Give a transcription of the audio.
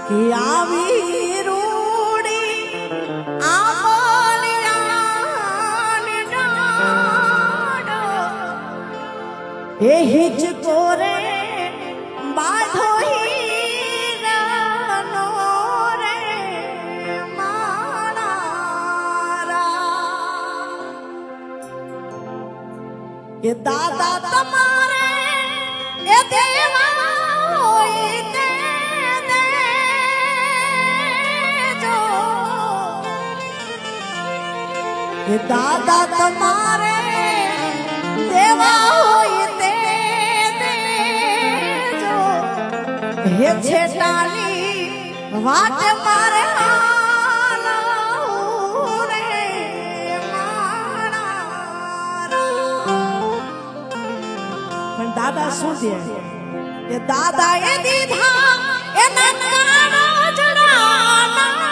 આવી રૂડી આંબલિયાની ડાળ એ હિચકો રે બાંધો હીરાનો રે માણારા કે દાદા તમારે એ દેવા હોય તે દેજો એ દાદા તમારે દેવા હોય તે દેજો હે છેટાની વાટ મારે હાલવું રે માણારા પણ દાદા શું દે કે દાદા એ દીધા